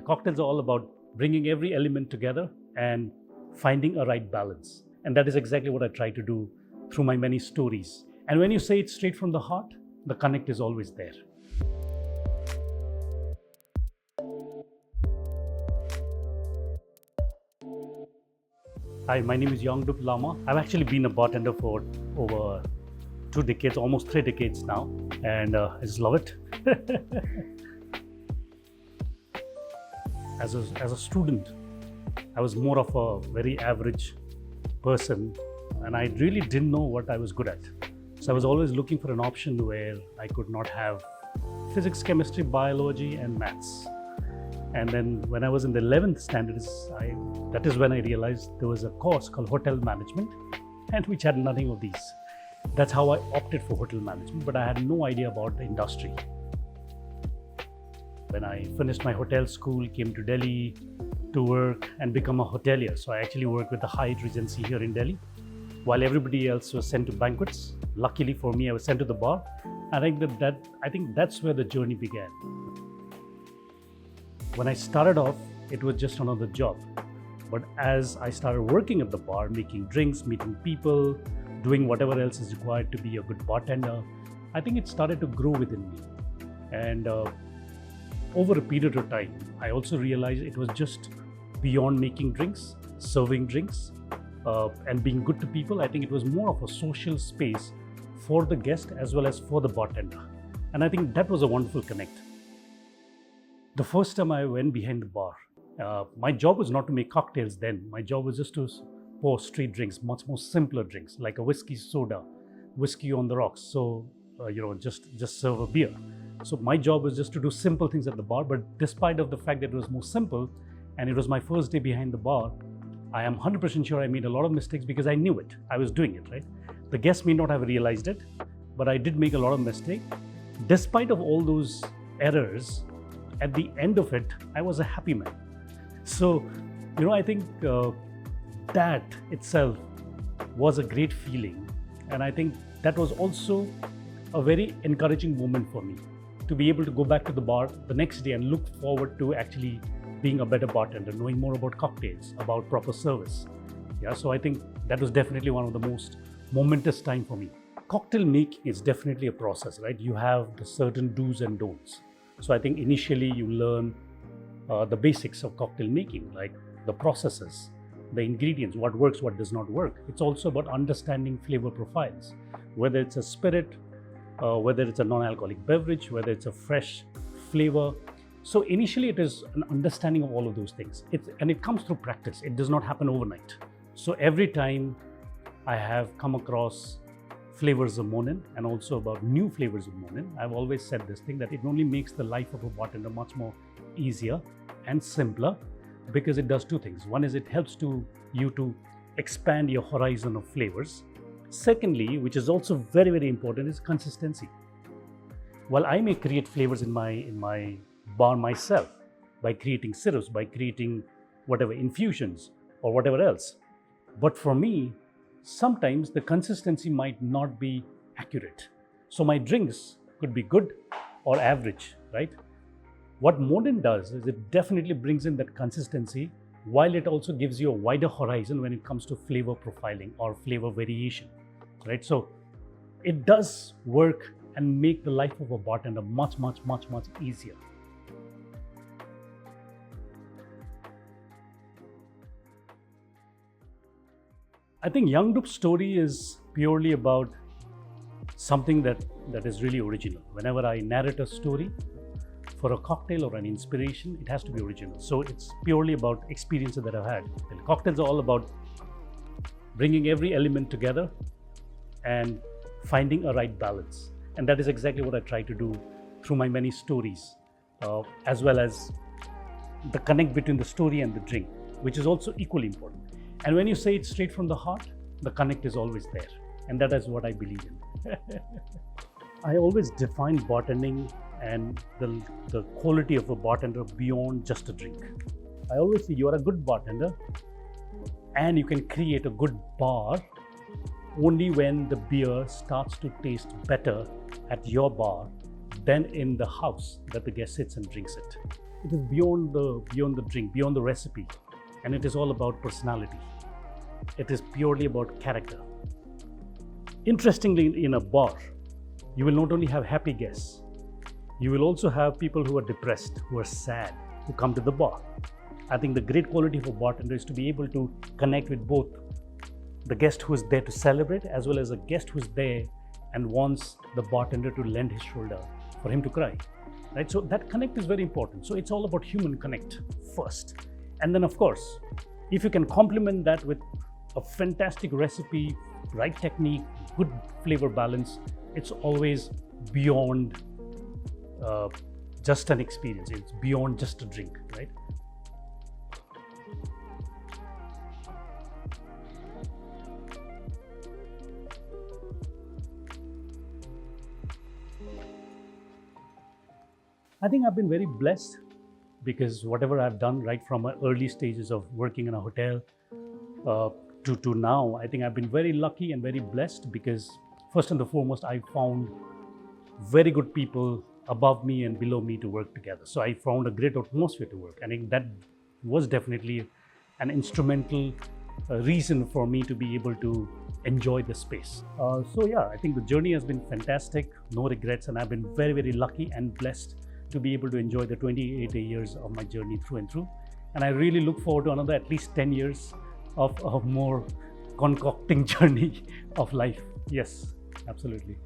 Cocktails are all about bringing every element together and finding a right balance. And that is exactly what I try to do through my many stories. And when you say it straight from the heart, the connect is always there. Hi, my name is Yangdup Lama. I've actually been a bartender for over 2 decades, almost 3 decades now, and I just love it. As a student, I was more of a very average person, and I really didn't know what I was good at. So I was always looking for an option where I could not have physics, chemistry, biology, and maths. And then when I was in the 11th standards, that is when I realized there was a course called hotel management, and which had nothing of these. That's how I opted for hotel management, but I had no idea about the industry. When I finished my hotel school, came to Delhi to work and become a hotelier. So I actually worked with the Hyatt Regency here in Delhi, while everybody else was sent to banquets. Luckily for me, I was sent to the bar. I think that's where the journey began. When I started off, it was just another job. But as I started working at the bar, making drinks, meeting people, doing whatever else is required to be a good bartender, I think it started to grow within me. And over a period of time, I also realized it was just beyond making drinks, serving drinks, and being good to people. I think it was more of a social space for the guest as well as for the bartender. And I think that was a wonderful connect. The first time I went behind the bar, my job was not to make cocktails then. My job was just to pour street drinks, much more simpler drinks, like a whiskey soda, whiskey on the rocks. So, just serve a beer. So my job was just to do simple things at the bar. But despite of the fact that it was more simple, and it was my first day behind the bar, I am 100% sure I made a lot of mistakes because I knew it. I was doing it, right? The guests may not have realized it, but I did make a lot of mistakes. Despite of all those errors, at the end of it, I was a happy man. So, I think that itself was a great feeling. And I think that was also a very encouraging moment for me to be able to go back to the bar the next day and look forward to actually being a better bartender, knowing more about cocktails, about proper service. Yeah, so I think that was definitely one of the most momentous time for me. Cocktail making is definitely a process, right? You have the certain do's and don'ts. So I think initially you learn the basics of cocktail making, like the processes, the ingredients, what works, what does not work. It's also about understanding flavor profiles, whether it's a spirit, whether it's a non-alcoholic beverage, whether it's a fresh flavor. So initially it is an understanding of all of those things. And it comes through practice. It does not happen overnight. So every time I have come across flavors of MONIN and also about new flavors of MONIN, I've always said this thing that it only makes the life of a bartender much more easier and simpler because it does two things. One is it helps you to expand your horizon of flavors. Secondly, which is also very, very important, is consistency. While I may create flavors in my bar myself by creating syrups, by creating whatever infusions or whatever else, but for me, sometimes the consistency might not be accurate. So my drinks could be good or average, right? What MONIN does is it definitely brings in that consistency while it also gives you a wider horizon when it comes to flavor profiling or flavor variation, right? So it does work and make the life of a bartender much, much, much, much easier. I think Yangdup's story is purely about something that is really original. Whenever I narrate a story for a cocktail or an inspiration, it has to be original. So it's purely about experiences that I've had. And cocktails are all about bringing every element together and finding a right balance. And that is exactly what I try to do through my many stories, as well as the connect between the story and the drink, which is also equally important. And when you say it straight from the heart, the connect is always there. And that is what I believe in. I always define bartending and the quality of a bartender beyond just a drink. I always say you are a good bartender and you can create a good bar only when the beer starts to taste better at your bar than in the house that the guest sits and drinks it. it is beyond the drink, beyond the recipe, and it is all about personality. It is purely about character. Interestingly, in a bar, you will not only have happy guests, you will also have people who are depressed, who are sad, who come to the bar. I think the great quality of a bartender is to be able to connect with both the guest who is there to celebrate as well as a guest who is there and wants the bartender to lend his shoulder for him to cry. Right? So that connect is very important. So it's all about human connect first. And then of course, if you can complement that with a fantastic recipe, right technique, good flavor balance, it's always beyond just an experience. It's beyond just a drink, right? I think I've been very blessed because whatever I've done right from my early stages of working in a hotel to now, I think I've been very lucky and very blessed because first and foremost, I found very good people above me and below me to work together. So I found a great atmosphere to work. I think that was definitely an instrumental reason for me to be able to enjoy the space. So yeah, I think the journey has been fantastic, no regrets, and I've been very, very lucky and blessed to be able to enjoy the 28 years of my journey through and through. And I really look forward to another at least 10 years of more concocting journey of life. Yes, absolutely.